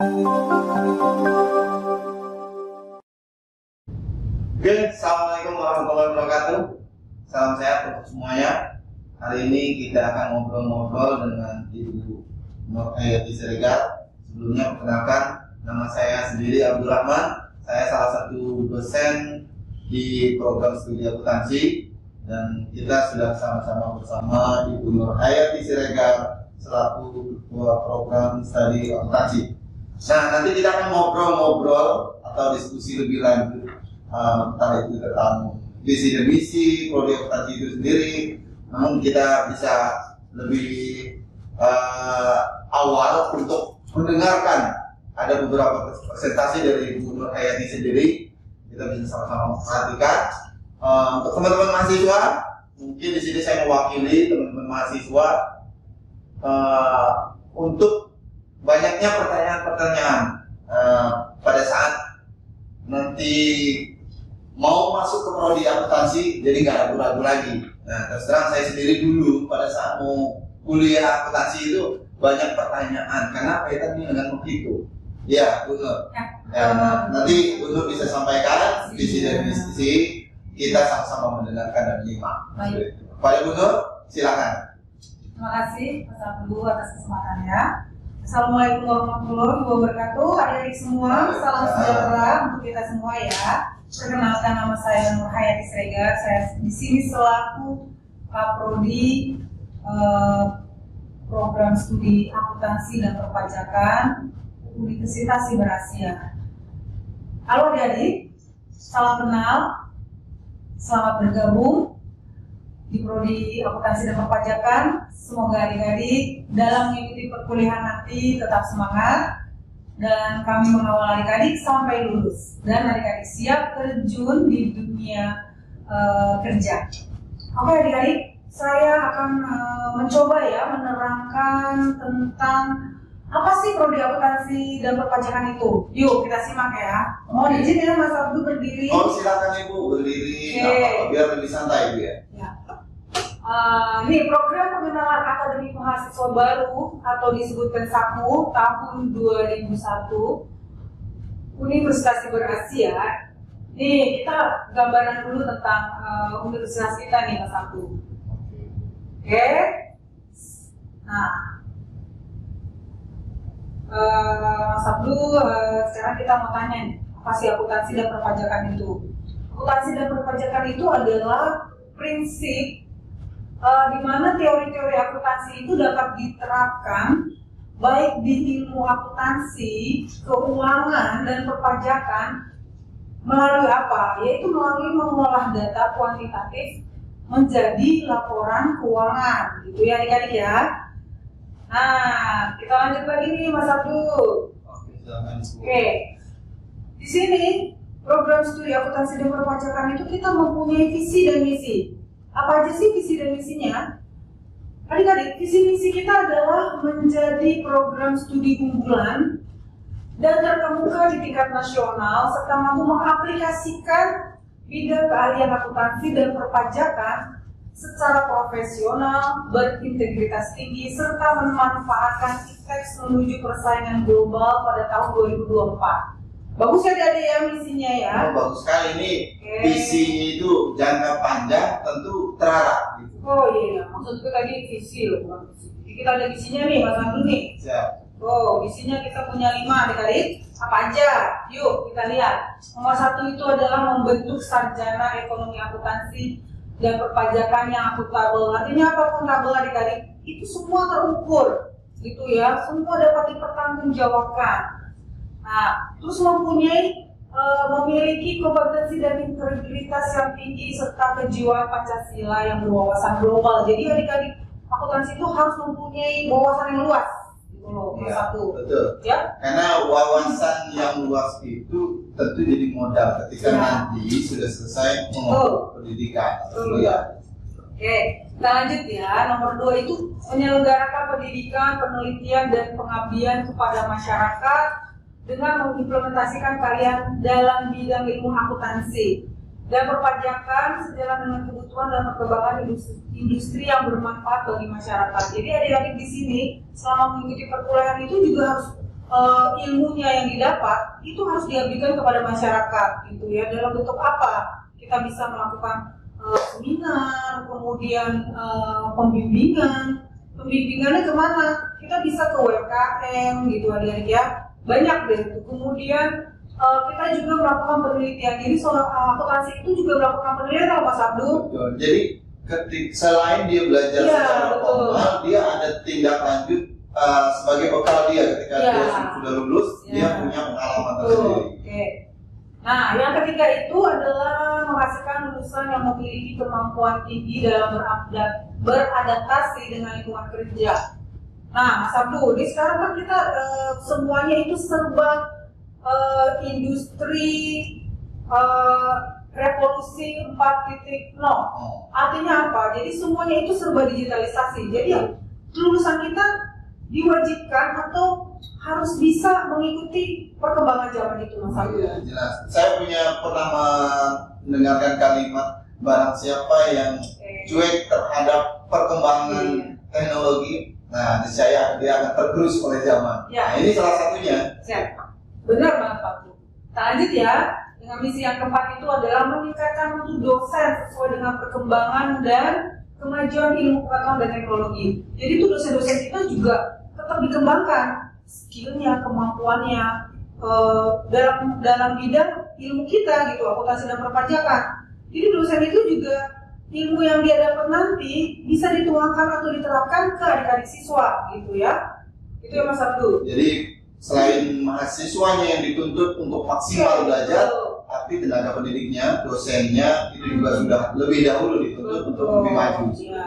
Oke, assalamualaikum warahmatullahi wabarakatuh. Salam sehat untuk semuanya. Hari ini kita akan ngobrol-ngobrol dengan Ibu Nur Hayati Siregar. Sebelumnya perkenalkan, nama saya sendiri Abdul Rahman. Saya salah satu dosen di program studi akuntansi dan kita sudah sama-sama bersama Ibu Nur Hayati Siregar selaku ketua program studi akuntansi. Nah, nanti kita akan ngobrol-ngobrol atau diskusi lebih lanjut entah itu tentang visi dan misi prodi akuntansi itu sendiri. Namun kita bisa lebih awal untuk mendengarkan ada beberapa presentasi dari Ibu Nur Hayati sendiri. Kita bisa sama-sama perhatikan. Untuk teman-teman mahasiswa, mungkin di sini saya mewakili teman-teman mahasiswa untuk banyaknya pertanyaan-pertanyaan pada saat nanti mau masuk ke prodi akuntansi, jadi nggak ragu-ragu lagi. Nah, terus terang saya sendiri dulu pada saat mau kuliah akuntansi itu banyak pertanyaan karena kaitannya dengan menghitung. Ya, Bu Nur. Nanti Bu Nur bisa sampaikan visi dan misi. Kita sama-sama mendengarkan dan menyimak. Pak Bu Nur, silakan. Terima kasih Mas Abdul atas kesempatannya. Assalamualaikum warahmatullahi wabarakatuh. Adik-adik semua, salam sejahtera untuk kita semua ya. Perkenalkan, nama saya Nur Hayati Siregar. Saya di sini selaku Kaprodi program studi akuntansi dan perpajakan Universitas Siber Asia. Halo adik-adik, salam kenal, selamat bergabung di prodi akuntansi dan perpajakan. Semoga adik-adik dalam mengikuti perkuliahan nanti tetap semangat dan kami mengawal adik-adik sampai lulus dan adik-adik siap terjun di dunia kerja. Oke adik-adik, saya akan mencoba ya menerangkan tentang apa sih prodi akuntansi dan perpajakan itu. Yuk kita simak ya. Mohon izin ya Mas Abdul berdiri. Oh silakan Ibu berdiri, biar lebih santai Ibu ya. Ini program pengenalan akademi mahasiswa baru atau disebut Pensaku tahun 2001 Universitas Siber Asia. Nih kita gambaran dulu tentang universitas kita nih Mas Abdul. Oke. Nah, Mas Abdul, sekarang kita mau tanya nih, apa sih akuntansi dan perpajakan itu? Akuntansi dan perpajakan itu adalah prinsip di mana teori-teori akuntansi itu dapat diterapkan baik di ilmu akuntansi, keuangan, dan perpajakan melalui apa? Yaitu melalui mengolah data kuantitatif menjadi laporan keuangan, gitu ya adik-adik ya. Nah, kita lanjut lagi nih Mas Abdul. Oke, di sini program studi akuntansi dan perpajakan itu kita mempunyai visi dan misi. Apa aja sih visi dan misinya? Adik-adik, visi misi kita adalah menjadi program studi unggulan dan terkemuka di tingkat nasional serta mampu mengaplikasikan bidang keahlian akuntansi dan perpajakan secara profesional, berintegritas tinggi serta memanfaatkan ITEX menuju persaingan global pada tahun 2024. Bagus ya adik-adik ya misinya ya. Bagus sekali ini. Visinya itu jangka panjang tentu terarah gitu. Oh iya, maksudku tadi visi loh, bukan visi. Jadi kita ada visinya nih Mas Abdul nih. Siap. Oh, visinya kita punya 5 adik-adik. Apa aja? Yuk kita lihat. Nomor 1 itu adalah membentuk sarjana ekonomi akuntansi dan perpajakan yang akuntabel. Artinya apa akuntabel adik-adik? Itu semua terukur, gitu ya. Semua dapat dipertanggungjawabkan. Nah, terus memiliki kompetensi dan integritas yang tinggi serta kejiwaan Pancasila yang berwawasan global. Jadi adik-adik akuntansi itu harus mempunyai wawasan yang luas, gitu loh. Ya, satu. Betul. Ya. Karena wawasan yang luas itu tentu jadi modal ketika nanti sudah selesai mengemban pendidikan. Betul. Ya. Oke, kita lanjut ya. Nomor 2 itu menyelenggarakan pendidikan, penelitian dan pengabdian kepada masyarakat dengan mengimplementasikan karya dalam bidang ilmu akuntansi dan perpajakan sejalan dengan kebutuhan dan perkembangan industri yang bermanfaat bagi masyarakat. Jadi adik-adik di sini selama mengikuti perkuliahan itu juga harus ilmunya yang didapat itu harus diabdikan kepada masyarakat gitu ya. Dalam bentuk apa? Kita bisa melakukan seminar, kemudian pembimbingannya kemana? Kita bisa ke UMKM gitu adik-adik ya, banyak deh itu. Kemudian kita juga melakukan penelitian. Jadi soal akuntansi itu juga melakukan penelitian Mas Abdul. Betul. Jadi selain dia belajar Iya, secara betul. formal, dia ada tindak lanjut sebagai bekal dia ketika Iya. dia sudah lulus, dia Iya. punya pengalaman Betul. tersendiri. Oke. Nah, yang ketiga itu adalah menghasilkan lulusan yang memiliki kemampuan tinggi dalam beradaptasi dengan lingkungan kerja. Nah, Mas Abdul, di sekarang kan kita semuanya itu serba industri revolusi 4.0. Artinya apa? Jadi semuanya itu serba digitalisasi. Jadi lulusan kita diwajibkan atau harus bisa mengikuti perkembangan zaman itu, Mas Abdul. Iya, jelas. Saya pernah mendengarkan kalimat barang siapa yang cuek terhadap perkembangan teknologi, nah niscaya dia akan tergerus oleh zaman. Ya. Nah, ini salah satunya. Siap. Benar banget Pak Bu. Kita lanjut ya. Dengan misi yang keempat itu adalah meningkatkan mutu dosen sesuai dengan perkembangan dan kemajuan ilmu pengetahuan dan teknologi. Jadi itu dosen-dosen kita juga tetap dikembangkan skillnya, kemampuannya dalam bidang ilmu kita gitu, akuntansi dan perpajakan. Jadi dosen itu juga ilmu yang dia dapat nanti bisa dituangkan atau diterapkan ke adik-adik siswa gitu ya. Itu ya Mas Abdul. Jadi selain mahasiswanya yang dituntut untuk maksimal belajar, tapi tenaga pendidiknya, dosennya itu juga sudah lebih dahulu dituntut untuk lebih maju. Ya.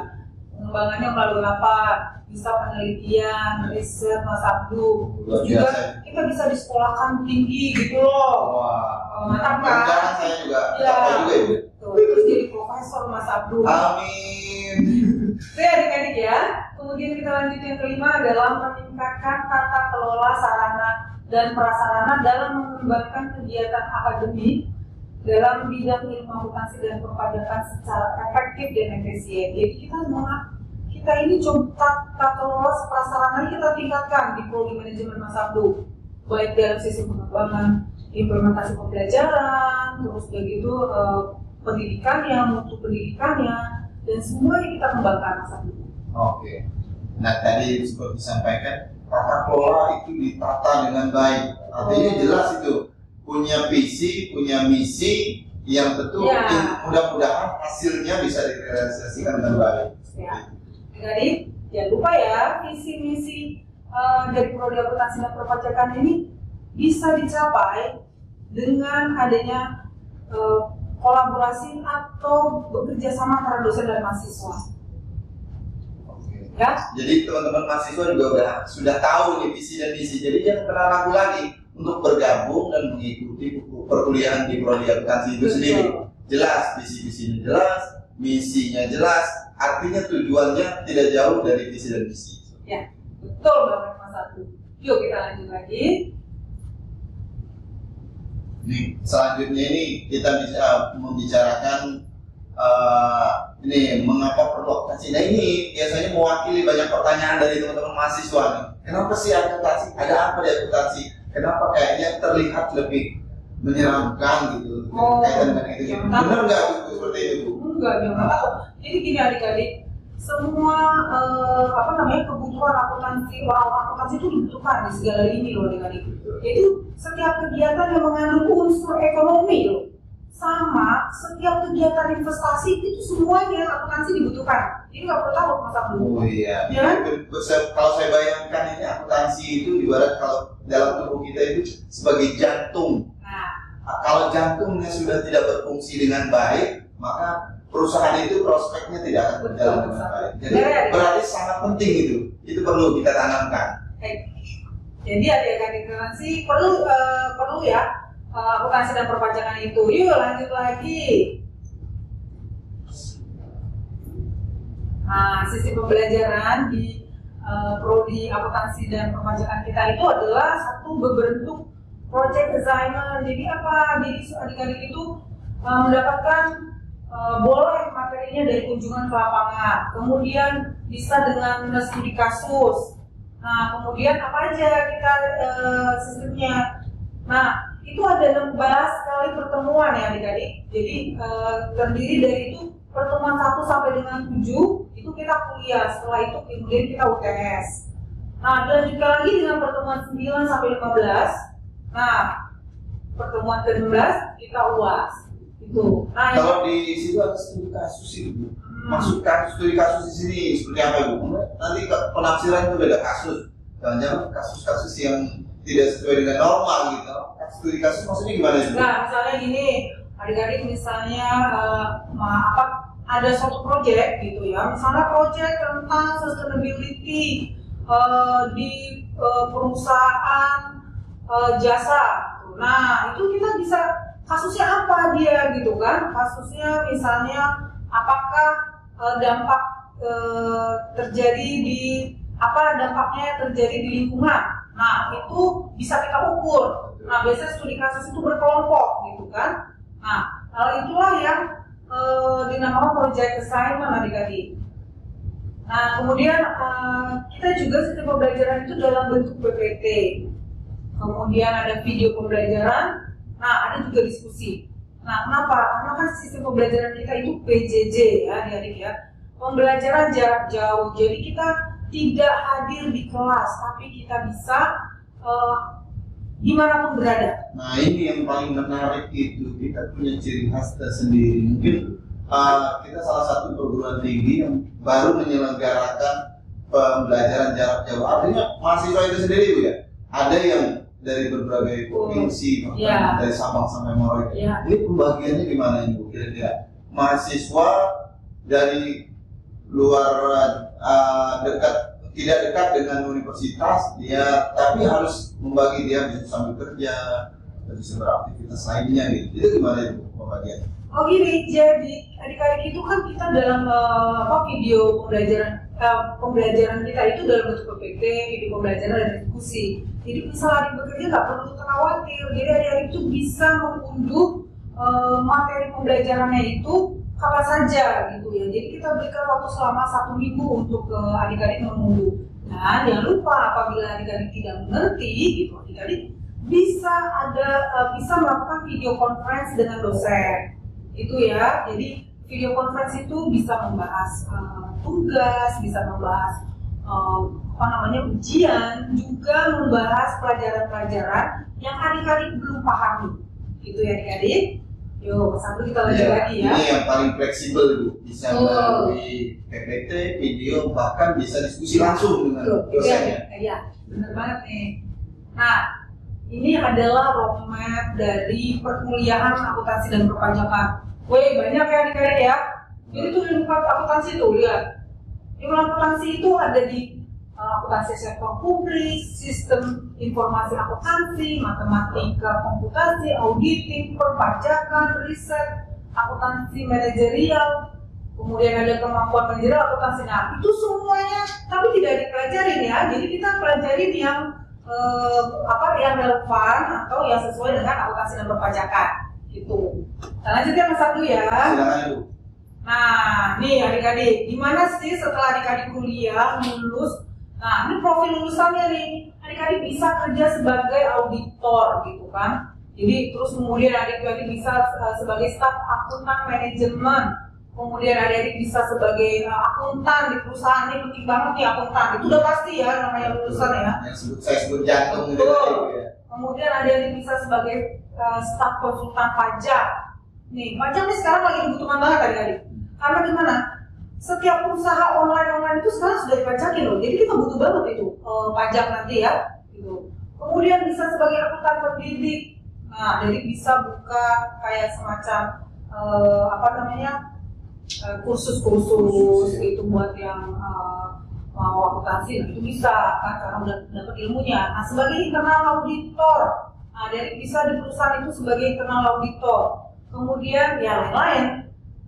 Pengembangannya melalui apa? Bisa penelitian, riset, Mas Abdul. Terus juga kita bisa disekolahkan tinggi gitu loh. Wah, mantap kan? Jangan saya juga Ya. capai juga Ibu. Terus jadi profesor Mas Abdul. Amin. Oke adik-adik ya. Kemudian kita lanjut yang kelima adalah meningkatkan tata kelola sarana dan prasarana dalam mengembangkan kegiatan akademik dalam bidang ilmu akuntansi dan perpajakan secara efektif dan efisien. Jadi kita ini coba tata kelola prasarana kita tingkatkan di prodi manajemen Mas Abdul, baik dalam sisi pengembangan implementasi pembelajaran, terus begitu pendidikannya, mutu pendidikannya, dan semuanya kita kembangkan Mas Abdul. Oke. Nah tadi seperti disampaikan, tata kelola itu ditata dengan baik. Artinya jelas itu punya visi, punya misi yang tentu mudah-mudahan hasilnya bisa direalisasikan dengan baik. Ya. Jadi jangan lupa ya visi misi dari prodi akuntansi dan perpajakan ini bisa dicapai dengan adanya kolaborasi atau bekerja sama antara dosen dan mahasiswa. Ya? Jadi teman-teman mahasiswa juga sudah tahu nih visi dan misi. Jadi jangan pernah ragu lagi untuk bergabung dan mengikuti perkuliahan di prodi akuntansi itu sendiri. Jelas visi-visinya jelas, misinya jelas, artinya tujuannya tidak jauh dari visi dan misi. Ya, betul banget Mas Abdul. Yuk kita lanjut lagi. Nih, selanjutnya ini kita bisa membicarakan ini mengapa perlu akuntansi. Nah ini biasanya mewakili banyak pertanyaan dari teman-teman mahasiswa nih. Kenapa sih akuntansi? Ada apa di akuntansi? Kenapa kayaknya terlihat lebih menyeramkan gitu? Kaitan dengan itu. Benar nggak seperti itu Bu? Enggak, jangan tahu. Jadi gini adik-adik, semua kebutuhan akuntansi, orang-orang akuntansi itu dibutuhkan di segala lini loh adik-adik. Jadi setiap kegiatan yang mengandung unsur ekonomi loh, sama setiap kegiatan investasi itu semuanya akuntansi dibutuhkan. Jadi nggak perlu takut Mas Abdul. Oh iya. Ya kan? Kalau saya bayangkan ini akuntansi itu ibarat kalau dalam tubuh kita itu sebagai jantung. Nah, kalau jantungnya sudah tidak berfungsi dengan baik, maka perusahaan itu prospeknya tidak akan berjalan dengan baik. Jadi berarti sangat penting itu. Itu perlu kita tanamkan. Jadi adik-adik akuntansi perlu ya akuntansi dan perpajakan itu. Yuk lanjut lagi. Nah, sisi pembelajaran di prodi akuntansi dan perpajakan kita itu adalah satu berbentuk project assignment. Jadi apa? Jadi adik-adik itu mendapatkan boleh materinya dari kunjungan ke lapangan, kemudian bisa dengan studi kasus. Nah, kemudian apa aja kita sistemnya. Nah, itu ada 16 kali pertemuan ya adik-adik. Jadi terdiri dari itu pertemuan 1 sampai dengan 7 itu kita kuliah. Setelah itu kemudian kita UTS. Nah, dilanjutkan lagi dengan pertemuan 9 sampai 15. Nah, pertemuan ke-16 kita UAS. Itu. Nah, kalau di situ ada studi kasus itu. Maksud studi kasus di sini seperti apa Ibu? Nanti penafsiran itu beda kasus. Jangan-jangan kasus-kasus yang tidak sesuai dengan norma gitu. Studi kasus maksudnya gimana sih? Nah, misalnya gini, adik-adik misalnya ada suatu proyek gitu ya. Misalnya proyek tentang sustainability di perusahaan jasa. Nah, itu kita bisa kasusnya apa dia gitu kan? Kasusnya misalnya apakah dampak terjadi di dampaknya terjadi di lingkungan. Nah, itu bisa kita ukur. Nah, biasanya studi kasus itu berkelompok gitu kan. Nah, hal itulah yang dinamakan project assignment adik-adik. Nah, kemudian kita juga sistem pembelajaran itu dalam bentuk PPT. Kemudian ada video pembelajaran. Nah, ada juga diskusi. Nah, kenapa? Karena kan sistem pembelajaran kita itu PJJ ya, adik-adik ya. Pembelajaran jarak jauh. Jadi kita tidak hadir di kelas, tapi kita bisa dimanapun berada. Nah, ini yang paling menarik itu kita punya ciri khas tersendiri. Mungkin kita salah satu perguruan tinggi yang baru menyelenggarakan pembelajaran jarak jauh. Artinya mahasiswa itu sendiri Bu ya. Ada yang dari berbagai provinsi, dari Sabang sampai Merauke. Ini pembagiannya gimana ini Bu? Kira-kira mahasiswa dari luar tidak dekat dengan universitas, dia tapi harus membagi, dia bisa sambil kerja, bisa beraktivitas lainnya gitu. Itu gimana itu pembagiannya? Oh gini, jadi adik-adik itu kan kita dalam video pembelajaran kita itu dalam bentuk PPT, video pembelajaran dan diskusi. Jadi misalnya adik bekerja nggak perlu khawatir. Jadi adik-adik itu bisa mengunduh materi pembelajarannya itu kapan saja gitu ya. Jadi kita berikan waktu selama 1 minggu untuk adik-adik mengunduh. Nah, jangan lupa apabila adik-adik tidak mengerti gitu, adik-adik bisa melakukan video conference dengan dosen. Itu ya. Jadi video conference itu bisa membahas tugas, bisa membahas ujian, juga membahas pelajaran-pelajaran yang adik-adik belum pahami. Gitu ya adik-adik. Yuk, sambil kita lanjut lagi ya. Ini yang paling fleksibel Bu, bisa melalui PPT, video, bahkan bisa diskusi langsung dengan dosennya. Iya, benar banget nih. Nah, ini adalah roadmap dari perkuliahan akuntansi dan perpajakan. Wih, banyak ya adik-adik ya. Jadi tuh ilmu akuntansi tuh, lihat. Ilmu akuntansi itu ada di akuntansi sektor publik, sistem informasi akuntansi, matematika komputasi, auditing, perpajakan, riset, akuntansi manajerial, kemudian ada kemampuan manajerial akuntansi. Nah, itu semuanya tapi tidak dipelajarin ya. Jadi kita pelajarin yang yang relevan atau yang sesuai dengan akuntansi dan perpajakan gitu. Nah, lanjutnya Mas Abdu ya. Silakan Ibu. Nah, nih adik-adik, gimana sih setelah adik-adik kuliah lulus? Nah, ini profil lulusannya nih. Adik-adik bisa kerja sebagai auditor gitu kan. Jadi terus kemudian adik-adik bisa sebagai staf akuntan manajemen. Kemudian adik-adik bisa sebagai akuntan di perusahaan. Ini penting banget nih akuntan. Itu udah pasti ya namanya lulusan ya. Saya sebut jantung gitu ya. Kemudian adik-adik bisa sebagai staf konsultan pajak. Nih, pajak nih sekarang lagi dibutuhkan banget adik-adik. Karena gimana? Setiap usaha online itu sekarang sudah dipajakin loh. Jadi kita butuh banget itu pajak nanti ya. Gitu. Kemudian bisa sebagai akuntan pendidik. Nah, jadi bisa buka kayak semacam kursus-kursus itu buat yang mau akuntansi. Nah, itu bisa kan karena udah dapat ilmunya. Nah, sebagai internal auditor. Nah, jadi bisa di perusahaan itu sebagai internal auditor. Kemudian ya lain-lain.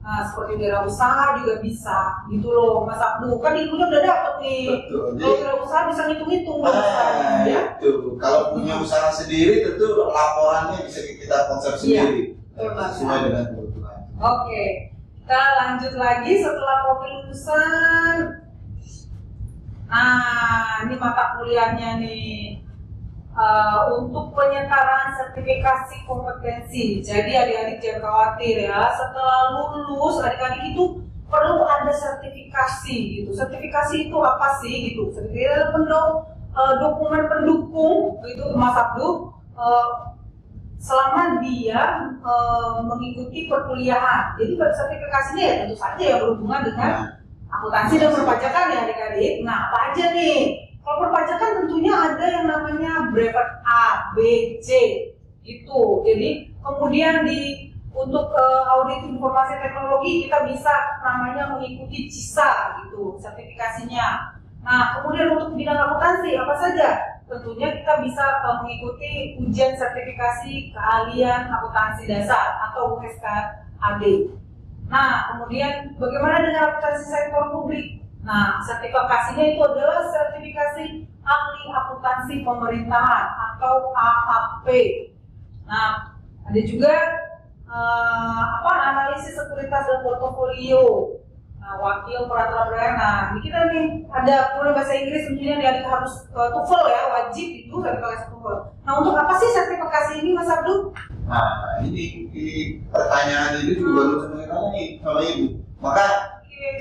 Nah, seperti wirausaha juga bisa, gitu loh, Mas Abdu. Kan ilmunya udah dapet nih. Betul. Kalau wirausaha bisa ngitung-ngitung, ya. Itu. Kalau punya usaha sendiri, tentu laporannya bisa kita konsep sendiri, sesuai dengan kebutuhan. Oke, kita lanjut lagi setelah profil lulusan. Nah, ini mata kuliahnya nih. Untuk penyetaraan sertifikasi kompetensi. Jadi adik-adik jangan khawatir ya. Setelah lulus, adik-adik itu perlu ada sertifikasi gitu. Sertifikasi itu apa sih gitu? Sertifikasi adalah dokumen pendukung gitu, Mas Abdul. Selama dia mengikuti perkuliahan. Jadi sertifikasinya ya tentu saja ya berhubungan dengan akuntansi dan perpajakan ya adik-adik. Nah, apa aja nih? Kalau perpajakan tentunya ada yang namanya brevet A, B, C gitu. Jadi kemudian untuk audit informasi teknologi kita bisa namanya mengikuti CISA gitu sertifikasinya. Nah, kemudian untuk bidang akuntansi apa saja? Tentunya kita bisa mengikuti ujian sertifikasi keahlian akuntansi dasar atau USKAD. Nah, kemudian bagaimana dengan akuntansi sektor publik? Nah, sertifikasinya itu adalah sertifikasi ahli akuntansi pemerintahan atau AAP. Nah, ada juga analisis sekuritas dan portofolio. Nah, wakil peraturan daerah. Nah, ini kita nih ada kuliah bahasa Inggris tentunya dia harus TOEFL ya, wajib itu sertifikasi TOEFL. Nah, untuk apa sih sertifikasi ini, Mas Abdul? Nah, ini pertanyaan itu juga baru sebenarnya nih sama Ibu. Maka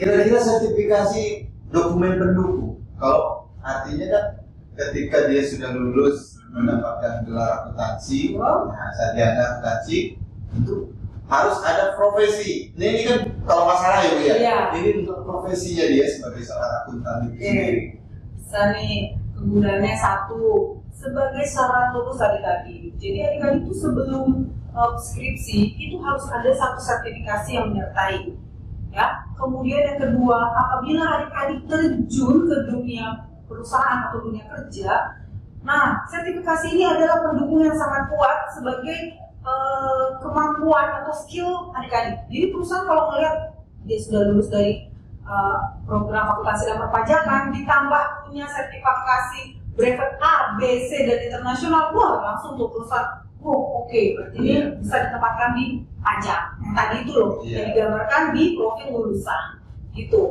kira-kira sertifikasi dokumen pendukung, kalau artinya kan ketika dia sudah lulus mendapatkan gelar akuntansi, nah sarjana akuntansi, tentu harus ada profesi. Ini kan kalau masalah ya Bu ya, ini untuk profesinya dia sebagai seorang akuntan itu sendiri. Bisa nih, kegunaannya satu, sebagai syarat lulus adik-adik. Jadi adik-adik itu sebelum skripsi itu harus ada satu sertifikasi yang menyertai. Ya, kemudian yang kedua, apabila adik-adik terjun ke dunia perusahaan atau dunia kerja, nah sertifikasi ini adalah pendukung yang sangat kuat sebagai kemampuan atau skill adik-adik. Jadi perusahaan kalau melihat dia sudah lulus dari program akuntansi dan perpajakan, ditambah punya sertifikasi brevet A, B, C dan internasional, wah langsung untuk perusahaan. Oh oke, berarti ini bisa ditempatkan di pajak. Yang tadi itu loh, yang digambarkan di profil lulusan. Gitu,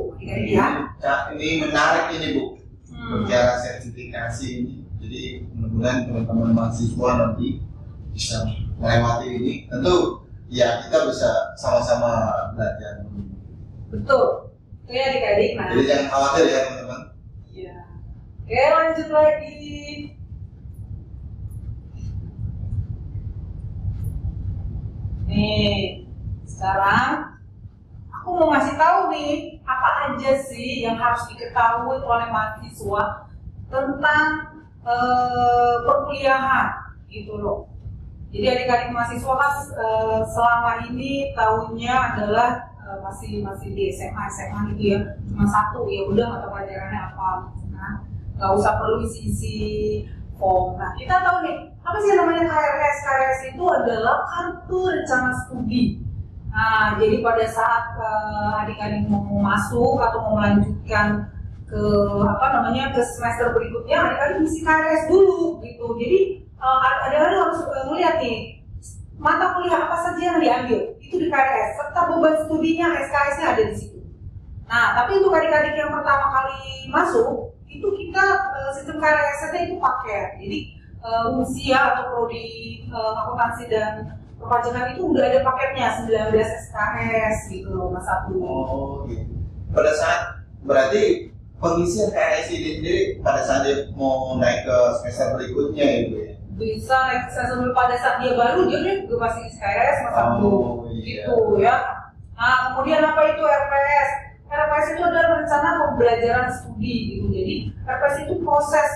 ya. Ini menarik ini Bu, bicara sertifikasi ini. Jadi mudah-mudahan teman-teman mahasiswa nanti bisa melewati ini. Tentu ya kita bisa sama-sama belajar. Betul, itu ya adik-adik. Nah, jadi jangan khawatir ya teman-teman. Iya. Oke, lanjut lagi. Nih, sekarang aku mau ngasih tahu nih apa aja sih yang harus diketahui oleh mahasiswa tentang perkuliahan gitu loh. Jadi adik-adik mahasiswa kan selama ini tahunnya adalah masih di SMA gitu ya, cuma satu ya udah mata pelajarannya apa, nah nggak usah perlu isi form. Nah kita tahu nih apa sih yang namanya KRS? KRS itu adalah kartu rencana studi. Nah, jadi pada saat adik-adik mau masuk atau mau melanjutkan ke ke semester berikutnya, adik-adik isi KRS dulu gitu. Jadi adik-adik harus melihat nih mata kuliah apa saja yang diambil itu di KRS serta beban studinya SKS-nya ada di situ. Nah, tapi untuk adik-adik yang pertama kali masuk itu kita sistem KRS-nya itu paket. Jadi usia atau prodi akuntansi dan perpajakan itu udah ada paketnya 19 SKS gitu loh Mas Abdul. Oh gitu. Pada saat berarti pengisian KRS ini sendiri pada saat dia mau naik ke semester berikutnya itu ya? Bisa naik ke semester pada saat dia baru dia juga pasti isi KRS Mas Abdul. Gitu ya. Nah kemudian apa itu RPS? RPS itu adalah rencana pembelajaran studi gitu. Jadi RPS itu proses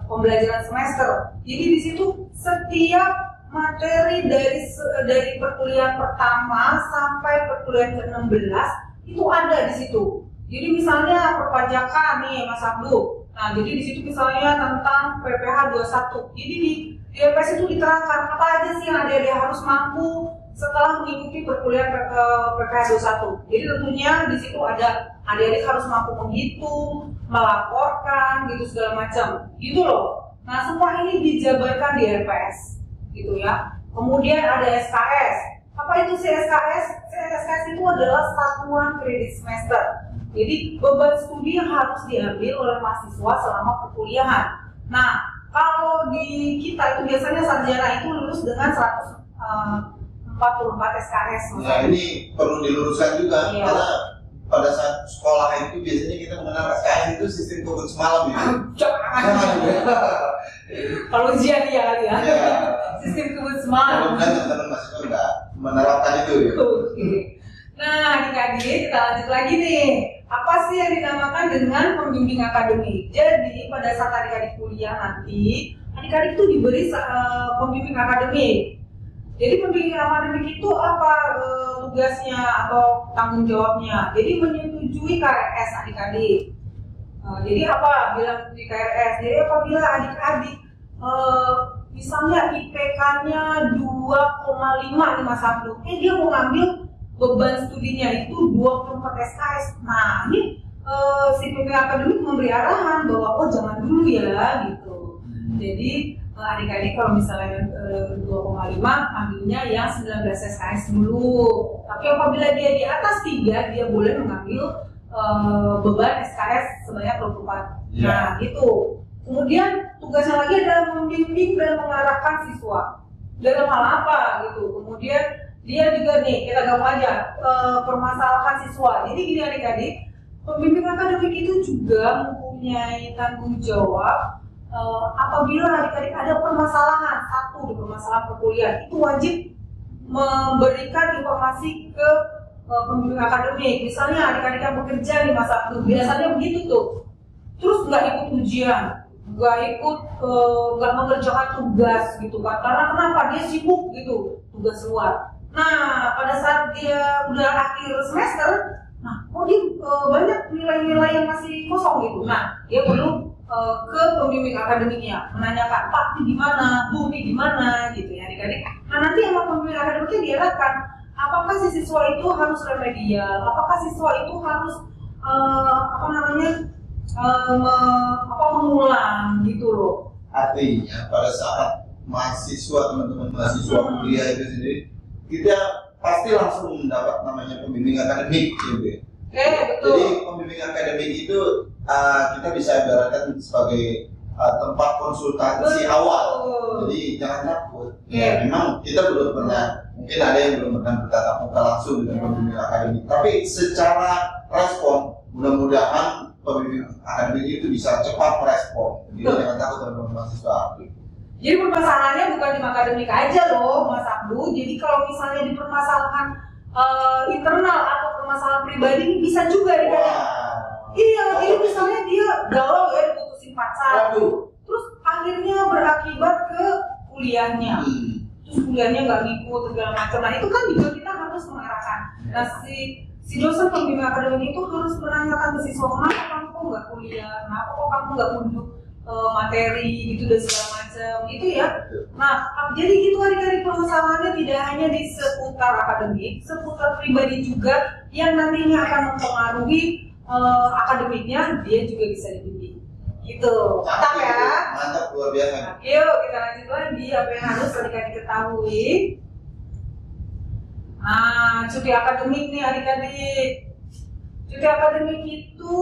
pembelajaran semester. Jadi di situ setiap materi dari perkuliahan pertama sampai perkuliahan ke-16 itu ada di situ. Jadi misalnya perpajakan nih Mas Abdul. Nah, jadi di situ misalnya tentang PPh 21. Jadi di RPS itu diterangkan apa aja sih yang adik-adik harus mampu setelah mengikuti perkuliahan PPh 21. Jadi tentunya di situ ada adik-adik harus mampu menghitung, melaporkan, gitu segala macam, gitu loh. Nah semua ini dijabarkan di RPS, gitu ya. Kemudian ada SKS. Apa itu sih SKS? SKS itu adalah satuan kredit semester. Jadi beban studi yang harus diambil oleh mahasiswa selama perkuliahan. Nah, kalau di kita itu biasanya sarjana itu lulus dengan 144 SKS. Ya, ini perlu diluruskan juga karena pada saat sekolah itu biasanya kita mengenal SKS itu sistem kebut semalam ya. Jangan. Kalau ujian ya kali ya. Sistem kebut semalam. Mudah-mudahan teman-teman mahasiswa udah menerapkan itu ya. Oke. Nah, adik-adik kita lanjut lagi nih. Apa sih yang dinamakan dengan pembimbing akademik? Jadi pada saat adik-adik kuliah nanti, adik-adik itu diberi pembimbing akademik. Jadi pembimbing akademik itu apa tugasnya atau tanggung jawabnya? Jadi menyetujui KRS adik-adik. Jadi apa bilang di KRS? Jadi apabila adik-adik misalnya IPK-nya 2,5 di masa lalu, dia mau ngambil beban studinya itu 24 SKS. Nah, ini si pembimbing akademik memberi arahan bahwa jangan dulu ya gitu. Jadi adik-adik kalau misalnya 2,5 ambilnya yang 19 SKS dulu. Tapi apabila dia di atas 3, dia boleh mengambil beban SKS sebanyak 24. Nah, gitu. Kemudian tugasnya lagi adalah membimbing dan mengarahkan siswa dalam hal apa gitu. Kemudian dia juga nih, kita gabung aja permasalahan siswa. Jadi gini adik-adik, pembimbing akademik itu juga mempunyai tanggung jawab apabila adik-adik ada permasalahan di permasalahan perkuliahan, itu wajib memberikan informasi ke pembimbing akademik. Misalnya adik-adik yang bekerja di masa itu, biasanya begitu tuh, terus nggak ikut ujian, nggak mengerjakan tugas gitu kan, karena kenapa? Dia sibuk gitu, tugas luar. Nah, pada saat dia udah akhir semester, kok dia banyak nilai-nilai yang masih kosong gitu. Nah, dia perlu ke pembimbing akademiknya menanyakan, Pak, ini gimana, Bu, ini gimana, gitu ya adik-adik. Nah, nanti sama pembimbing akademiknya diarahkan, apakah si siswa itu harus remedial, apakah siswa itu harus mengulang gitu loh. Artinya pada saat teman-teman mahasiswa kuliah itu sendiri, kita pasti langsung mendapat namanya pembimbing akademik gitu ya. Betul. Jadi pembimbing akademik itu kita bisa ibaratkan sebagai tempat konsultasi awal. Jadi jangan takut. Ya, memang kita belum pernah, mungkin ada yang belum pernah bertatap muka langsung dengan pembimbing akademik. Tapi secara respon, mudah-mudahan pembimbing akademik itu bisa cepat merespon. Jadi jangan takut teman-teman mahasiswa. Jadi permasalahannya bukan di akademik aja loh, Mas Abdu. Jadi kalau misalnya di permasalahan internal atau permasalahan pribadi ini bisa juga dikatakan. Iya, jadi misalnya dia galau ya, diputusin pacar, terus akhirnya berakibat ke kuliahnya, terus kuliahnya nggak ngikut segala macam. Nah itu kan juga kita harus mengarahkan. Nah si dosen pembimbing akademik itu harus menanyakan ke siswa, kenapa kamu kok nggak kuliah, kenapa kok kamu nggak unduh materi gitu dan segala macam gitu ya. Nah jadi gitu adik-adik, permasalahannya tidak hanya di seputar akademik, seputar pribadi juga yang nantinya akan mempengaruhi akademiknya, dia juga bisa dibimbing gitu. Mantap ya, mantap, luar biasa. Yuk kita lanjut lagi apa yang harus adik-adik ketahui. Nah, cuti akademik nih adik-adik. Cuti akademik itu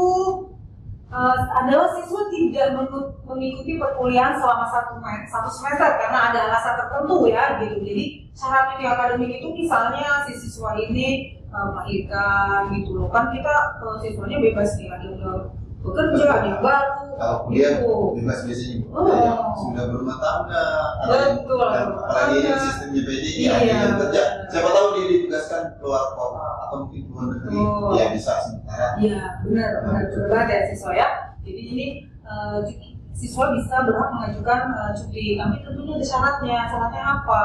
adalah siswa tidak mengikuti perkuliahan selama satu semester karena ada alasan tertentu ya gitu. Jadi syarat cuti akademik itu misalnya si siswa ini melahirkan gitu loh, kan kita siswanya bebas nih, ada yang bekerja, ada yang baru. Kalau kuliah gitu. bebas biasanya, ada yang sudah berumah tangga, apalagi ini sistemnya PJ ini ada yang kerja. Siapa tahu dia ditugaskan keluar kota atau mungkin luar negeri, ya bisa sementara. Iya benar banget ya siswa ya. Jadi ini siswa bisa berhak mengajukan cuti, tapi tentunya ada syaratnya. Syaratnya apa?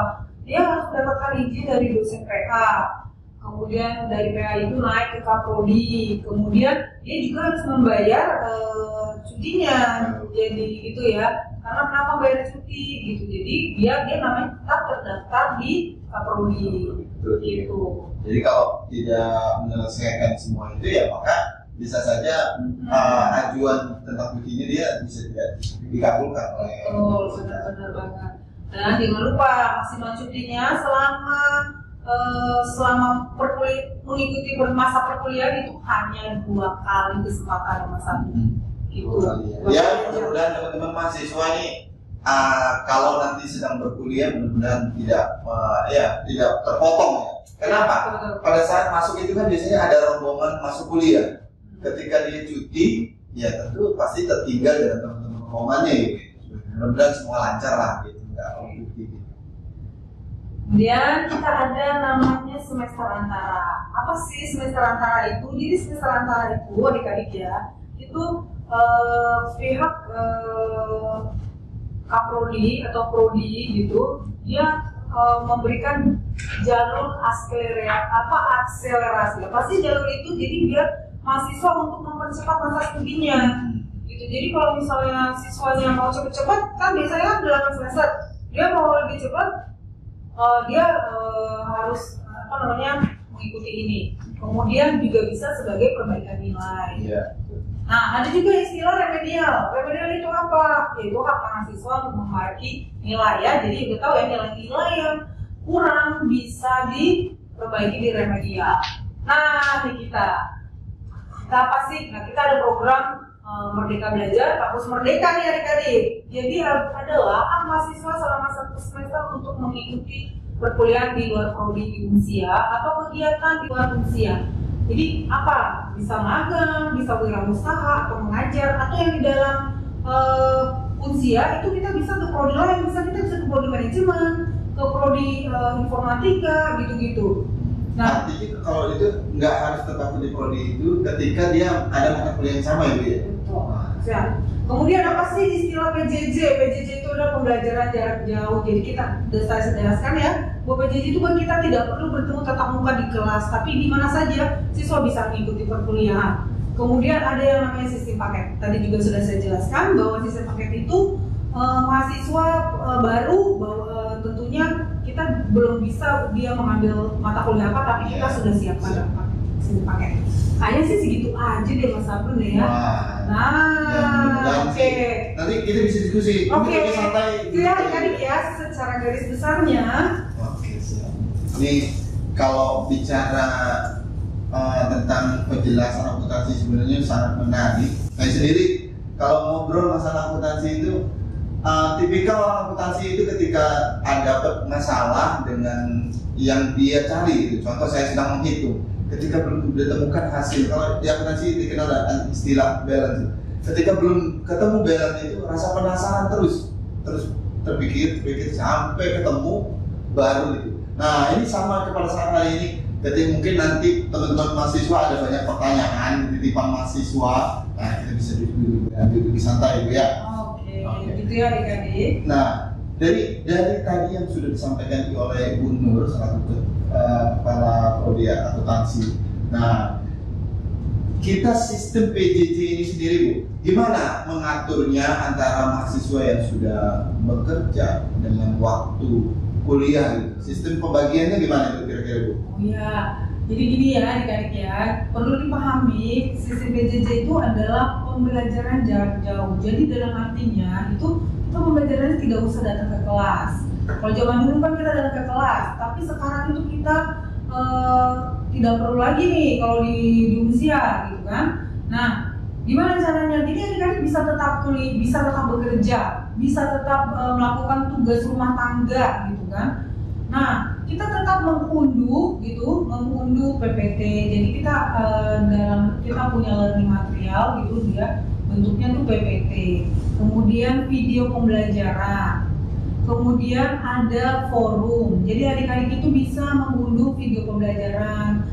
Dia harus mendapatkan izin dari dosen PA. Kemudian dari PA itu naik ke Kaprodi, kemudian dia juga harus membayar cutinya, jadi gitu ya. Karena kenapa bayar cuti gitu? Jadi dia namanya tetap terdaftar di Kaprodi. Gitu. Jadi kalau tidak menyelesaikan semua itu ya maka bisa saja ajuan tentang cutinya dia bisa tidak dikabulkan oleh. Betul, benar banget. Dan jangan lupa maksimal cutinya selama selama mengikuti masa perkuliahan itu hanya 2 kali kesempatan Mas Abdu. Gitu. Ya, mudah-mudahan teman-teman mahasiswa ini kalau nanti sedang berkuliah benar-benar tidak terpotong ya. Kenapa? Pada saat masuk itu kan biasanya ada rombongan masuk kuliah. Ketika dia cuti, ya tentu pasti tertinggal dengan teman-teman rombongannya gitu. Mudah-mudahan semua lancar lah gitu, nggak cuti. Kemudian kita ada namanya semester antara. Apa sih semester antara itu? Jadi semester antara itu adik-adik ya, itu pihak kaprodi atau prodi gitu, dia memberikan jalur akselerasi. Apa sih jalur itu? Jadi biar mahasiswa untuk mempercepat masa studinya. Gitu. Jadi kalau misalnya siswanya mau cepat-cepat, kan biasanya 8 semester, dia mau lebih cepat. Dia harus mengikuti ini. Kemudian juga bisa sebagai perbaikan nilai. Yeah. Nah, ada juga istilah remedial. Remedial itu apa? Yaitu hak mahasiswa untuk memperbaiki nilai ya. Jadi udah tahu ya, nilai-nilai yang kurang bisa diperbaiki di remedial. Nah, kita apa sih? Nah, kita ada program Merdeka Belajar, Kampus Merdeka nih adik-adik. Jadi adalah hak mahasiswa selama 1 semester untuk mengikuti perkuliahan di luar prodi di Unsia atau kegiatan di luar Unsia. Jadi apa? Bisa magang, bisa wirausaha atau mengajar, atau yang di dalam Unsia itu kita bisa ke prodi lain, kita bisa ke prodi manajemen, ke prodi informatika gitu-gitu. Nah, artinya kalau itu nggak harus tetap di prodi itu ketika dia ada mata kuliah yang sama ya Bu ya? Betul. Ya. Kemudian apa sih istilah PJJ? PJJ itu adalah pembelajaran jarak jauh. Jadi kita saya jelaskan ya, bahwa PJJ itu kan kita tidak perlu bertemu tatap muka di kelas, tapi di mana saja siswa bisa mengikuti perkuliahan. Kemudian ada yang namanya sistem paket. Tadi juga sudah saya jelaskan bahwa sistem paket itu mahasiswa baru bahwa tentunya kita belum bisa dia mengambil mata kuliah apa, tapi kita sudah siapkan sistem paket. Kayaknya sih segitu aja deh Mas Abdu ya. Nah, oke. Nanti kita bisa diskusi. Oke. Santai. Ya, adik-adik ya, secara garis besarnya. Oke, siap. Ini kalau bicara tentang penjelasan akuntansi sebenarnya sangat menarik. Saya sendiri kalau ngobrol masalah akuntansi itu tipikal orang akuntansi itu ketika ada masalah dengan yang dia cari gitu. Contoh saya sedang menghitung, ketika belum ditemukan hasil, kalau di akuntansi dikenal dengan istilah balance. Ketika belum ketemu balance itu rasa penasaran terus terpikir sampai ketemu baru gitu. Nah ini sama kepada saat hari ini. Jadi mungkin nanti teman-teman mahasiswa ada banyak pertanyaan titipan mahasiswa. Nah kita bisa duduk santai Bu ya. Oke. Gitu ya adik-adik. Nah dari tadi yang sudah disampaikan oleh Bu Nur selaku kepala prodi akuntansi. Nah kita sistem PJJ ini sendiri Bu, gimana mengaturnya antara mahasiswa yang sudah bekerja dengan waktu kuliah gitu? Sistem pembagiannya gimana itu kira-kira Bu? Oh iya, jadi gini ya adik-adik ya, perlu dipahami sistem PJJ itu adalah pembelajaran jarak jauh. Jadi dalam artinya itu kita pembelajarannya tidak usah datang ke kelas. Kalau zaman dulu kan kita datang ke kelas, tapi sekarang itu kita tidak perlu lagi nih kalau di Unsia gitu kan. Nah, gimana caranya? Jadi adik-adik bisa tetap kuliah, bisa tetap bekerja, bisa tetap melakukan tugas rumah tangga gitu kan. Nah, kita tetap mengunduh PPT. Jadi kita punya learning material gitu dia, bentuknya tuh PPT. Kemudian video pembelajaran. Kemudian ada forum. Jadi adik-adik itu bisa mengunduh video pembelajaran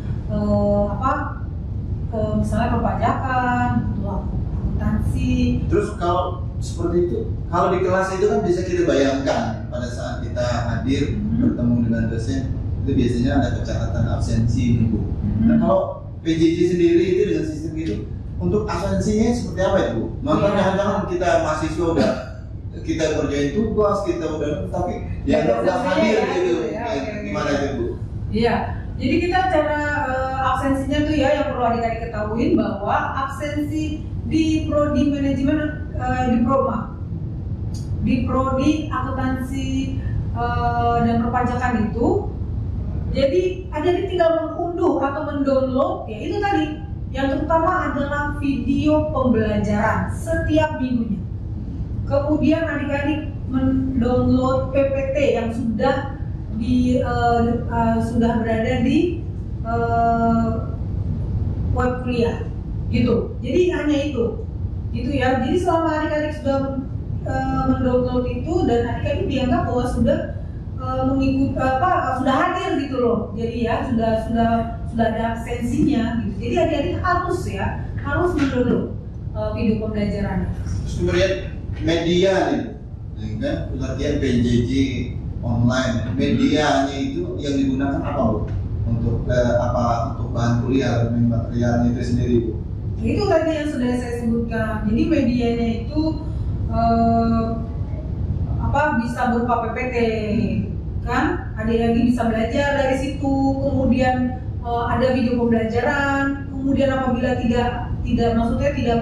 misalnya perpajakan, akuntansi. Terus kalau seperti itu, kalau di kelas itu kan bisa kita bayangkan pada saat kita hadir bertemu dengan dosen itu biasanya ada catatan absensi nih Bu. Nah kalau PJJ sendiri itu dengan sistem gitu, untuk absensinya seperti apa ya Bu? Maka jangan-jangan kita mahasiswa udah kita kerjain tugas, kita udah tapi dianggap nggak hadir gitu. Gimana itu Bu? Iya. Jadi kita cara absensinya tuh ya yang perlu adik-adik ketahuin bahwa absensi di prodi manajemen di prodi akuntansi dan perpajakan itu Jadi ada tinggal mengunduh atau mendownload, ya itu tadi. Yang terutama adalah video pembelajaran setiap minggunya. Kemudian adik-adik mendownload PPT yang sudah sudah berada di web kuliah, gitu. Jadi hanya itu ya. Jadi selama adik-adik sudah mendownload itu dan adik-adik dianggap bahwa sudah mengikut sudah hadir gitu loh. Jadi ya sudah ada absensinya gitu. Jadi adik-adik harus mendownload video pembelajaran. Terus kemudian media nih, ya kan pelatihan PJJ online. Medianya itu yang digunakan apa Bu? Untuk untuk bahan kuliah dan materialnya itu sendiri Bu? Itu tadi yang sudah saya sebutkan. Jadi medianya itu bisa berupa PPT, kan? Adik-adik bisa belajar dari situ. Kemudian ada video pembelajaran. Kemudian apabila tidak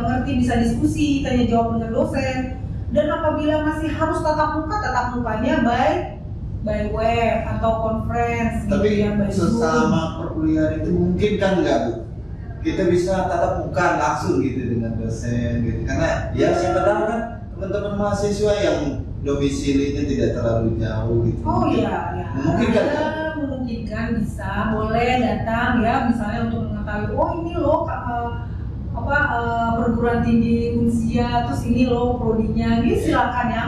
mengerti bisa diskusi, tanya jawab dengan dosen. Dan apabila masih harus tatap mukanya by web atau conference. Tapi gitu, sesama perkuliahan itu mungkin kan enggak Bu? Kita bisa tatap muka langsung gitu dengan dosen gitu. Karena ya siapa tahu kan teman-teman mahasiswa yang domisilinya tidak terlalu jauh gitu. Oh iya. Memungkinkan kan? Memungkinkan, bisa, boleh datang ya, misalnya untuk mengetahui ini loh perguruan tinggi Unsia, terus ini loh prodinya, ini silakan ya.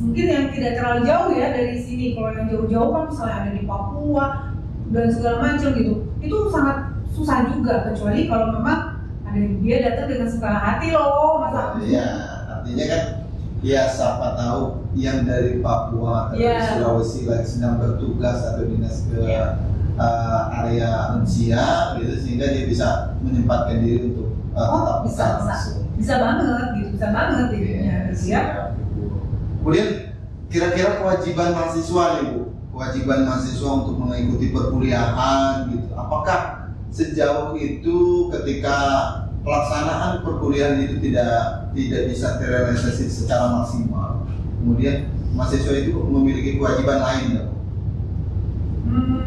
Mungkin yang tidak terlalu jauh ya dari sini. Kalau yang jauh-jauh kan misalnya ada di Papua dan segala macam gitu, itu sangat susah juga, kecuali kalau memang ada dia datang dengan segala hati loh, masa? Iya, artinya kan ya siapa tahu yang dari Papua atau dari Sulawesi lagi sedang bertugas atau dinas ke area Unsia gitu, sehingga dia bisa menyempatkan diri untuk bisa banget ya. Kemudian kira-kira kewajiban mahasiswa nih Bu, kewajiban mahasiswa untuk mengikuti perkuliahan gitu, apakah sejauh itu ketika pelaksanaan perkuliahan itu tidak bisa terrealisasi secara maksimal, kemudian mahasiswa itu memiliki kewajiban lain ya?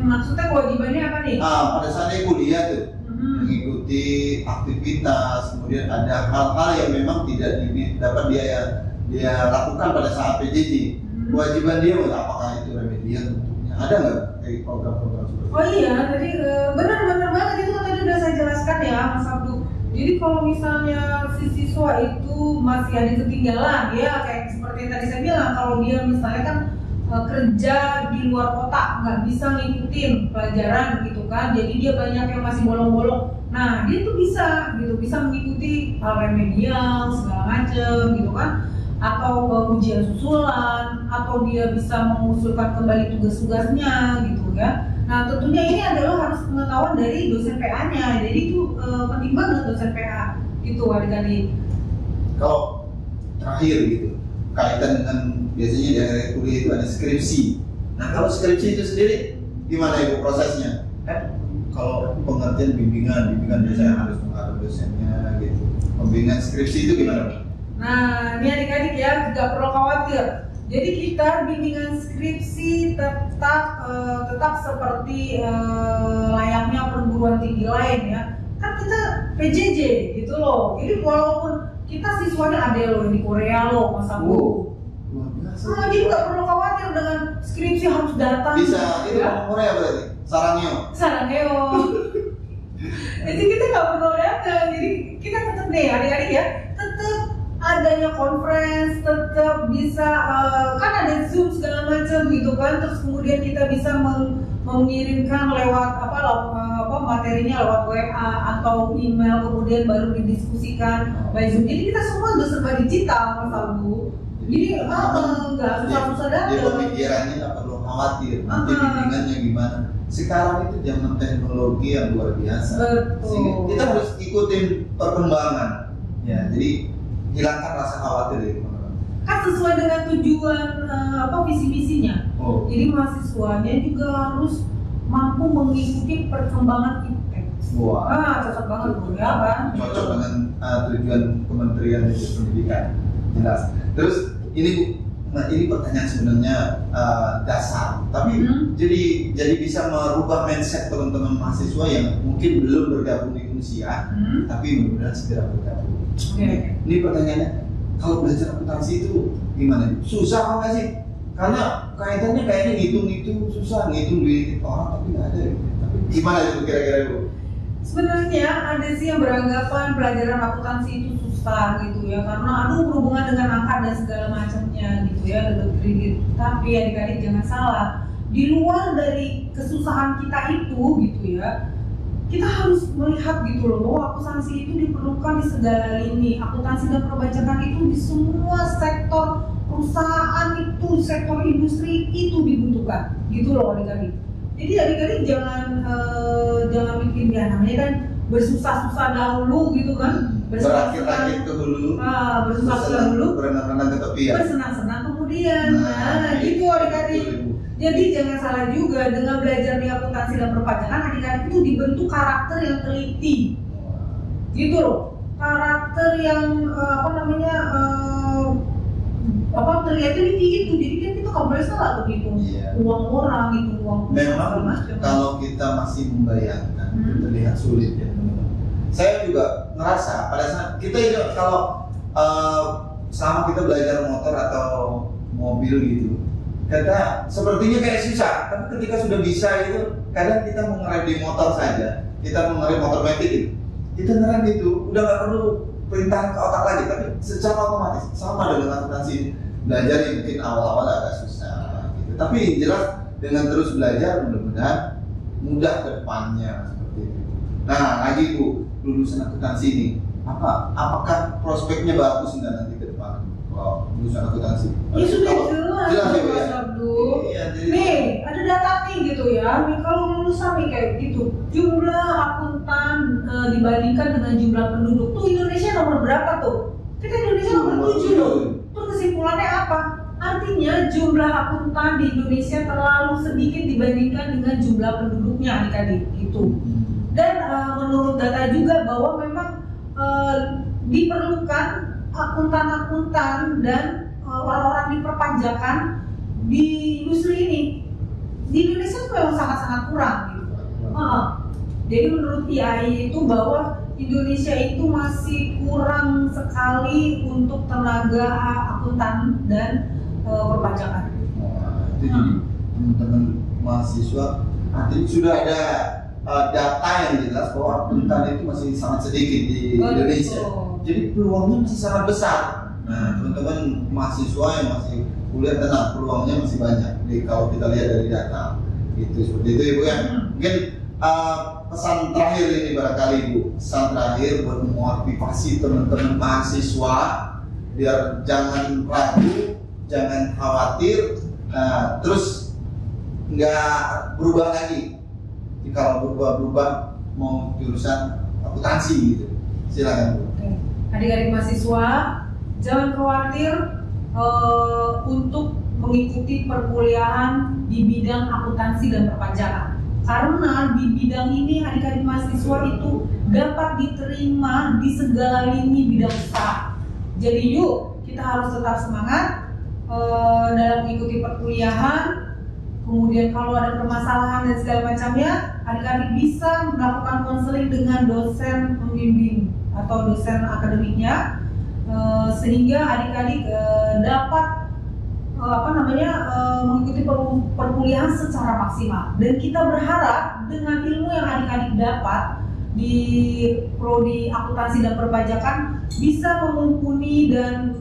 Maksudnya kewajibannya apa nih? Pada saat dia kuliah tuh mengikuti aktivitas, kemudian ada hal-hal yang memang tidak dapat dia lakukan pada saat PJJ. Kewajiban dia apakah itu remedial tentunya? Ada nggak kayak program-program seperti itu? Oh iya, tadi benar banget itu tadi udah saya jelaskan ya Mas Abdu. Jadi kalau misalnya si siswa itu masih ada ketinggalan ya, kayak seperti yang tadi saya bilang, kalau dia misalnya kan kerja di luar kota, nggak bisa ngikutin pelajaran gitu kan, jadi dia banyak yang masih bolong-bolong. Nah dia tuh bisa mengikuti hal remedial segala macem gitu kan, atau ujian susulan, atau dia bisa mengusulkan kembali tugas-tugasnya gitu ya. Nah tentunya ini adalah harus pengetahuan dari dosen PA-nya, jadi itu penting banget dosen PA gitu adik-adik. Kalau terakhir gitu, kaitan dengan biasanya di akhir kuliah itu ada skripsi. Nah kalau skripsi itu sendiri gimana Ibu prosesnya? Kalau pengertian bimbingan biasanya harus menghadap dosennya gitu. Pembimbingan skripsi itu gimana? Nah ini adik-adik ya, tidak perlu khawatir. Jadi kita bimbingan skripsi tetap seperti layaknya perguruan tinggi lain ya. Kan kita PJJ gitu loh. Jadi walaupun kita siswanya ada loh di Korea loh, Mas Abu. Jadi nggak perlu khawatir dengan skripsi harus datang. Bisa itu orang Korea berarti? Sarangeo. Jadi kita nggak perlu datang. Jadi kita tetap nih adik-adik ya, tetap adanya conference, tetap bisa kan ada Zoom segala macam gitu kan. Terus kemudian kita bisa mengirimkan lewat materinya lewat WA atau email, kemudian baru didiskusikan by Zoom. Jadi kita semua sudah serba digital, Mas Albu. Jadi nggak susah-susah datang. Dia pemikirannya nggak perlu khawatir nanti bimbingannya gimana. Sekarang itu zaman teknologi yang luar biasa. Betul. Sehingga kita harus ikutin perkembangan. Ya, jadi hilangkan rasa khawatir itu. Kan sesuai dengan tujuan visi misinya. Jadi mahasiswanya juga harus mampu mengikuti perkembangan iptek. Cocok banget Bu ya kan? Cocok dengan tujuan Kementerian Pendidikan. Jelas. Terus ini Bu, Nah ini pertanyaan sebenarnya dasar, tapi jadi bisa merubah mindset teman-teman mahasiswa yang mungkin belum bergabung di Unsia, tapi mudah-mudahan segera bergabung. Ini pertanyaannya, kalau belajar akuntansi itu gimana? Susah apa nggak sih? Karena kaitannya kayaknya ngitung susah, ngitung duit orang tapi nggak ada. Tapi gimana itu kira-kira Bu? Sebenarnya ada sih yang beranggapan pelajaran akuntansi itu susah gitu ya, karena berhubungan dengan angka dan segala macamnya gitu ya, debit kredit. Tapi adik-adik jangan salah, di luar dari kesusahan kita itu gitu ya, kita harus melihat gitu loh bahwa akuntansi itu diperlukan di segala lini. Akuntansi dan perpajakan itu di semua sektor perusahaan itu, sektor industri itu dibutuhkan gitu loh adik-adik. Jadi adik-adik jangan bikin dia namanya kan bersusah-susah dahulu gitu kan, berakit-akit ke hulu, bersusah-susah dulu, berenang-renang ke tepi ya, bersenang-senang kemudian. Nah gitu adik-adik. Jadi jangan salah juga, dengan belajar di akuntansi dan perpajakan adik-adik itu dibentuk karakter yang teliti gitu loh, karakter yang terlihat teliti itu. Jadi kan kita nggak boleh salah tuh gitu, uang orang itu uang. Memang kalau kita masih membayangkan terlihat sulit ya teman-teman. Saya juga ngerasa pada saat kita itu kalau selama kita belajar motor atau mobil gitu, kata sepertinya kayak susah, tapi ketika sudah bisa itu kadang kita mau ngerem di motor saja, kita mau ngerem motor metik itu, kita ngerem itu udah nggak perlu perintah ke otak lagi, tapi secara otomatis sama dengan akuntansi. Belajar yang mungkin awal-awal agak susah gitu. Tapi jelas dengan terus belajar mudah-mudahan mudah ke depannya seperti itu. Nah lagi Bu, lulusan akuntansi ini apakah prospeknya bagus nggak nanti ke depan? Wow, lulusan akuntansi. Ya sudah jelas ya, Mas Abdul. Iya, nih ada data nih gitu ya. Nih kalau lulusan nih kayak gitu, jumlah akuntan dibandingkan dengan jumlah penduduk tuh Indonesia nomor berapa tuh? Kita Indonesia nomor 7 loh. Terus kesimpulannya apa? Artinya jumlah akuntan di Indonesia terlalu sedikit dibandingkan dengan jumlah penduduknya adik-adik gitu. Dan menurut data juga bahwa memang diperlukan akuntan-akuntan dan orang-orang di perpajakan di industri ini. Di Indonesia itu memang sangat-sangat kurang gitu. Jadi menurut IAI itu bahwa Indonesia itu masih kurang sekali untuk tenaga akuntan dan perpajakan. Itu jadi teman-teman mahasiswa artinya sudah ada data yang jelas bahwa akuntan itu masih sangat sedikit di Indonesia. Jadi peluangnya masih sangat besar. Nah teman-teman mahasiswa yang masih kuliah tenang, peluangnya masih banyak. Jadi kalau kita lihat dari data itu seperti itu Ibu ya. Mungkin pesan terakhir ini barangkali Bu, pesan terakhir buat memotivasi teman-teman mahasiswa biar jangan ragu, jangan khawatir, terus nggak berubah lagi. Jadi kalau berubah mau jurusan akuntansi gitu, silakan Bu. Adik-adik mahasiswa jangan khawatir untuk mengikuti perkuliahan di bidang akuntansi dan perpajakan. Karena di bidang ini adik-adik mahasiswa itu dapat diterima di segala lini bidang usaha. Jadi yuk kita harus tetap semangat dalam mengikuti perkuliahan. Kemudian kalau ada permasalahan dan segala macamnya, adik-adik bisa melakukan konseling dengan dosen pembimbing atau dosen akademiknya, sehingga adik-adik dapat mengikuti perkuliahan secara maksimal. Dan kita berharap dengan ilmu yang adik-adik dapat di prodi akuntansi dan perpajakan bisa memumpuni dan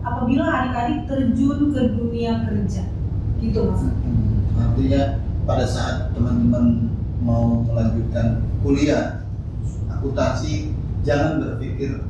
apabila adik-adik terjun ke dunia kerja. Gitu Mas. Artinya pada saat teman-teman mau melanjutkan kuliah akuntansi, jangan berpikir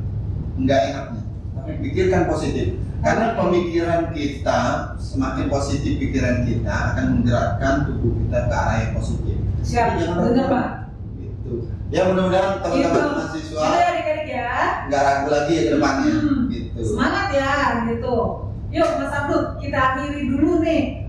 enggak enaknya, tapi pikirkan positif. Karena pemikiran kita, semakin positif pikiran kita akan menggerakkan tubuh kita ke arah yang positif. Siap, benar Pak. Gitu. Ya mudah-mudahan teman-teman mahasiswa adik-adik ya nggak ragu lagi ya ke depannya. Gitu. Semangat ya, gitu. Yuk Mas Abdul, kita akhiri dulu nih.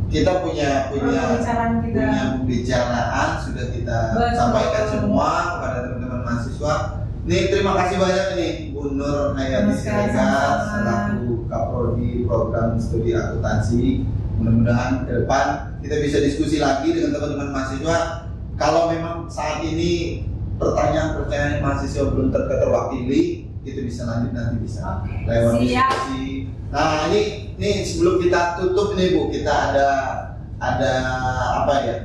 Kita punya pembicaraan sudah kita sampaikan semua kepada teman-teman mahasiswa. Nih terima kasih banyak nih Bu Nur Hayati Siregar selaku Kaprodi Program Studi Akuntansi. Mudah-mudahan ke depan kita bisa diskusi lagi dengan teman-teman mahasiswa. Kalau memang saat ini pertanyaan-pertanyaan mahasiswa belum terwakili, itu bisa lanjut nanti bisa lewat diskusi. Nah ini sebelum kita tutup nih Bu, kita ada apa ya?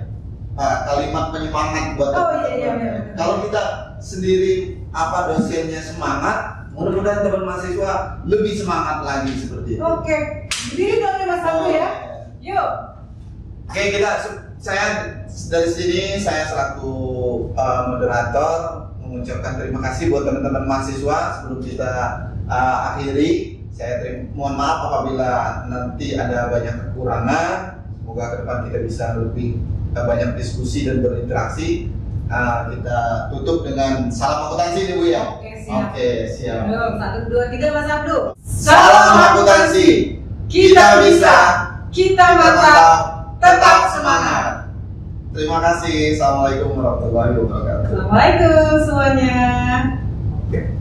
Kalimat penyemangat buat iya. Kalau kita sendiri dosennya semangat, mudah-mudahan teman mahasiswa lebih semangat lagi seperti itu. Oke, berdiri dong ya Mas Abdu ya. Yuk. Oke, saya dari sini saya selaku moderator mengucapkan terima kasih buat teman-teman mahasiswa. Sebelum kita akhiri, saya mohon maaf apabila nanti ada banyak kekurangan. Semoga ke depan kita bisa lebih banyak diskusi dan berinteraksi. Kita tutup dengan salam akuntansi nih Bu ya. Oke, siap. 1, 2, 3 Mas Abdu. Salam akuntansi. Kita bisa, kita mantap, tetap semangat. Terima kasih. Assalamualaikum warahmatullahi wabarakatuh. Assalamualaikum semuanya. Oke.